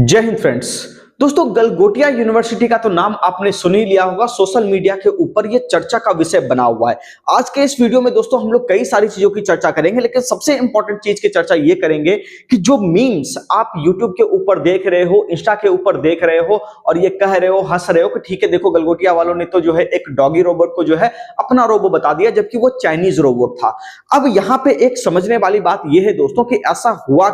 जय हिंद फ्रेंड्स। दोस्तों, गलगोटिया यूनिवर्सिटी का तो नाम आपने सुन ही लिया होगा। सोशल मीडिया के ऊपर ये चर्चा का विषय बना हुआ है। आज के इस वीडियो में दोस्तों हम लोग कई सारी चीजों की चर्चा करेंगे, लेकिन सबसे इंपॉर्टेंट चीज की चर्चा ये करेंगे कि जो मीम्स आप यूट्यूब के ऊपर देख रहे हो, इंस्टा के ऊपर देख रहे हो और ये कह रहे हो, हंस रहे हो कि ठीक है देखो गलगोटिया वालों ने तो जो है एक डॉगी रोबोट को जो है अपना रोबो बता दिया, जबकि वो चाइनीज रोबोट था। अब यहाँ पे एक समझने वाली बात यह है दोस्तों कि ऐसा हुआ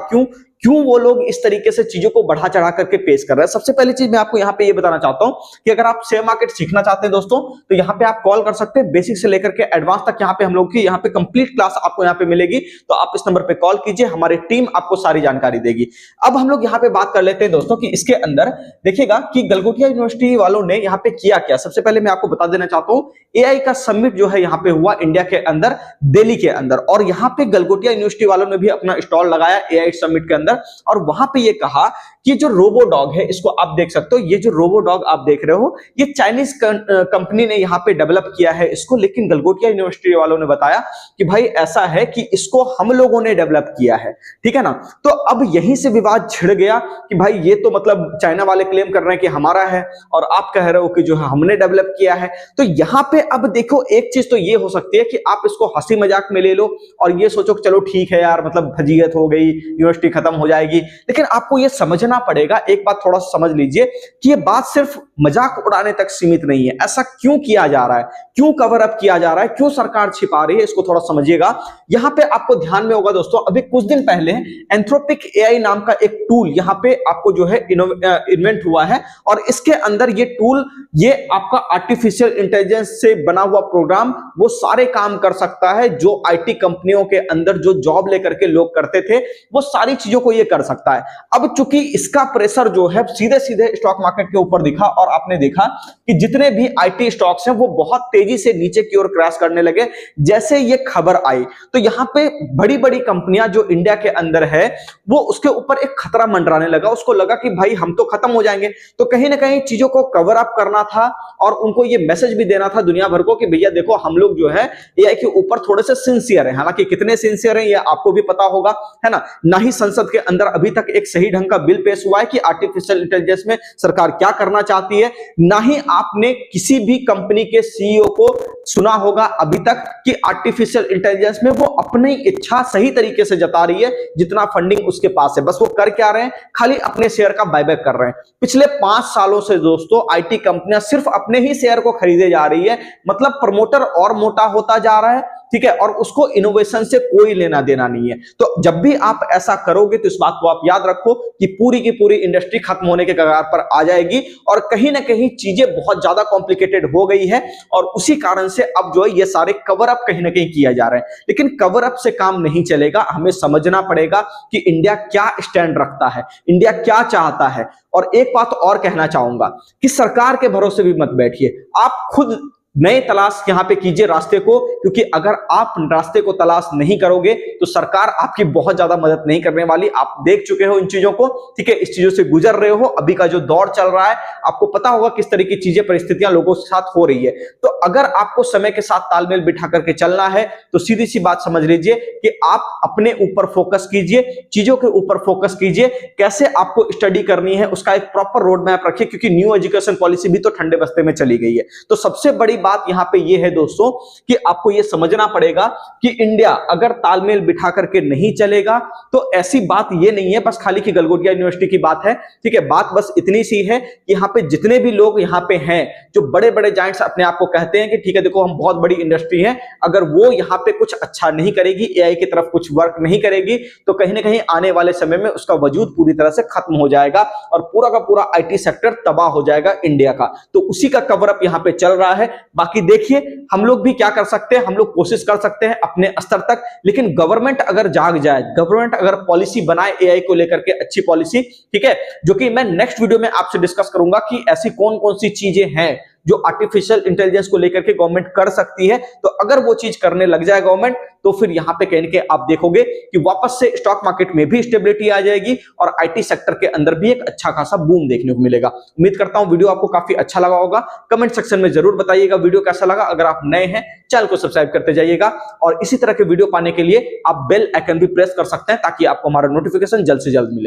क्यों वो लोग इस तरीके से चीजों को बढ़ा चढ़ा करके पेश कर रहे हैं। सबसे पहली चीज मैं आपको यहाँ पे ये बताना चाहता हूं कि अगर आप शेयर मार्केट सीखना चाहते हैं दोस्तों, तो यहाँ पे आप कॉल कर सकते हैं। बेसिक से लेकर के एडवांस तक यहाँ पे हम लोग की यहाँ पे कंप्लीट क्लास आपको यहाँ पे मिलेगी। तो आप इस नंबर पे कॉल कीजिए, हमारी टीम आपको सारी जानकारी देगी। अब हम लोग यहाँ पे बात कर लेते हैं दोस्तों कि इसके अंदर देखिएगा कि गलगोटिया यूनिवर्सिटी वालों ने यहाँ पे किया क्या। सबसे पहले मैं आपको बता देना चाहता हूँ, एआई का समिट जो है यहाँ पे हुआ इंडिया के अंदर, दिल्ली के अंदर, और यहाँ पे गलगोटिया यूनिवर्सिटी वालों ने भी अपना स्टॉल लगाया एआई समिट के अंदर। और वहां पे ये कहा कि जो रोबो डॉग है, इसको आप देख सकते हो, ये जो रोबो डॉग आप देख रहे हो, ये चाइनीज कंपनी ने यहाँ पे डेवलप किया है इसको। लेकिन गलगोटिया यूनिवर्सिटी वालों ने बताया कि भाई ऐसा है कि इसको हम लोगों ने डेवलप किया है, ठीक है ना। तो अब यहीं से विवाद छिड़ गया कि भाई ये तो मतलब चाइना वाले क्लेम कर रहे हैं कि हमारा है और आप कह रहे हो कि जो है हमने डेवलप किया है। तो यहाँ पे अब देखो, एक चीज तो ये हो सकती है कि आप इसको हंसी मजाक में ले लो और ये सोचो कि चलो ठीक है यार, मतलब फजीयत हो गई, यूनिवर्सिटी खत्म हो जाएगी। लेकिन आपको ये समझना पड़ेगा, एक बात थोड़ा सा समझ लीजिए कि ये बात सिर्फ मजाक उड़ाने तक सीमित नहीं है। ऐसा क्यों किया जा रहा है, क्यों कवर अप किया जा रहा है, क्यों सरकार छिपा रही है, इसको थोड़ा समझिएगा। यहां पे आपको ध्यान में होगा दोस्तों, अभी कुछ दिन पहले एंथ्रोपिक एआई नाम का एक टूल यहां पे आपको जो है इन्वेंट हुआ है। और इसके अंदर ये टूल, ये आपका आर्टिफिशियल इंटेलिजेंस से बना हुआ प्रोग्राम वो सारे काम कर सकता है जो आईटी कंपनियों के अंदर जो जॉब लेकर के लोग करते थे, वो सारी चीजों को ये कर सकता है। अब चूंकि इसका प्रेशर जो है सीधे सीधे स्टॉक मार्केट के ऊपर दिखा और आपने देखा कि जितने भी आईटी स्टॉक्स हैं वो बहुत तेजी से नीचे की ओर क्रैश करने लगे जैसे ये खबर आई। तो यहां पे बड़ी बड़ी कंपनियां जो इंडिया के अंदर है, वो उसके ऊपर एक खतरा मंडराने लगा। उसको लगा कि भाई हम तो खत्म हो जाएंगे। तो कहीं ना कहीं चीजों को कवर अप करना था और उनको ये मैसेज भी देना था दुनिया भर को कि भैया देखो हम लोग जो है एआई के ऊपर थोड़े से सिंसियर है। हालांकि कितने सिंसियर है ये आपको भी पता होगा, है ना। ना ही संसद के अंदर अभी तक एक सही ढंग का बिल पेश हुआ है कि आर्टिफिशियल इंटेलिजेंस में सरकार क्या करना चाहती है। ना ही आपने किसी भी कंपनी के सीईओ को सुना होगा अभी तक कि आर्टिफिशियल इंटेलिजेंस में वो अपनी इच्छा सही तरीके से जता रही है, जितना फंडिंग उसके पास है। बस वो कर क्या रहे हैं, खाली अपने शेयर का बायबैक कर रहे हैं। पिछले 5 सालों से दोस्तों आईटी कंपनियां सिर्फ अपने ही शेयर को खरीदे जा रही है। मतलब प्रमोटर और मोटा होता जा रहा है, ठीक है, और उसको इनोवेशन से कोई लेना देना नहीं है। तो जब भी आप ऐसा करोगे तो इस बात को आप याद रखो कि पूरी की पूरी इंडस्ट्री खत्म होने के कगार पर आ जाएगी और कहीं ना कहीं चीजें बहुत ज्यादा कॉम्प्लिकेटेड हो गई है। और उसी कारण से अब जो है ये सारे कवर अप कहीं ना कहीं किया जा रहा है। लेकिन कवर अप से काम नहीं चलेगा, हमें समझना पड़ेगा कि इंडिया क्या स्टैंड रखता है, इंडिया क्या चाहता है। और एक बात और कहना चाहूंगा कि सरकार के भरोसे भी मत बैठिए, आप खुद नए तलाश यहां पे कीजिए रास्ते को, क्योंकि अगर आप रास्ते को तलाश नहीं करोगे तो सरकार आपकी बहुत ज्यादा मदद नहीं करने वाली। आप देख चुके हो इन चीजों को, ठीक है, इस चीजों से गुजर रहे हो। अभी का जो दौर चल रहा है आपको पता होगा किस तरह की चीजें, परिस्थितियां लोगों के साथ हो रही है। तो अगर आपको समय के साथ तालमेल बिठा करके चलना है तो सीधी सी बात समझ लीजिए कि आप अपने ऊपर फोकस कीजिए, चीजों के ऊपर फोकस कीजिए। कैसे आपको स्टडी करनी है उसका एक प्रॉपर रोड मैप रखिए, क्योंकि न्यू एजुकेशन पॉलिसी भी तो ठंडे बस्ते में चली गई है। तो सबसे बड़ी बात यहां पे ये है दोस्तों कि आपको ये समझना पड़ेगा कि इंडिया अगर तालमेल बिठा करके नहीं चलेगा तो ऐसी बात ये नहीं है बस खाली की गलगोटिया यूनिवर्सिटी की बात है, ठीक है। बात बस इतनी सी है कि यहां पे जितने भी लोग यहां पे हैं जो बड़े बड़े जायंट्स अपने आप को कहते हैं कि ठीक है देखो हम बहुत बड़ी इंडस्ट्री है, अगर वो यहां पे कुछ अच्छा नहीं करेगी, एआई की तरफ कुछ वर्क नहीं करेगी, तो कहीं ना कहीं आने वाले समय में उसका वजूद पूरी तरह से खत्म हो जाएगा और पूरा का पूरा आईटी सेक्टर तबाह हो जाएगा इंडिया का। तो उसी का कवर अप यहां पे चल रहा है। बाकी देखिए हम लोग भी क्या कर सकते हैं, हम लोग कोशिश कर सकते हैं अपने स्तर तक। लेकिन गवर्नमेंट अगर जाग जाए, गवर्नमेंट अगर पॉलिसी बनाए एआई को लेकर के अच्छी पॉलिसी, ठीक है, जो कि मैं नेक्स्ट वीडियो में आपसे डिस्कस करूंगा कि ऐसी कौन कौन सी चीजें हैं जो आर्टिफिशियल इंटेलिजेंस को लेकर के गवर्नमेंट कर सकती है। तो अगर वो चीज करने लग जाए गवर्नमेंट, तो फिर यहां पे कहीं के आप देखोगे कि वापस से स्टॉक मार्केट में भी स्टेबिलिटी आ जाएगी और आईटी सेक्टर के अंदर भी एक अच्छा खासा बूम देखने को मिलेगा। उम्मीद करता हूं वीडियो आपको काफी अच्छा लगा होगा। कमेंट सेक्शन में जरूर बताइएगा वीडियो कैसा लगा। अगर आप नए हैं चैनल को सब्सक्राइब करते जाइएगा और इसी तरह के वीडियो पाने के लिए आप बेल आइकन भी प्रेस कर सकते हैं ताकि आपको हमारा नोटिफिकेशन जल्द से जल्द मिले।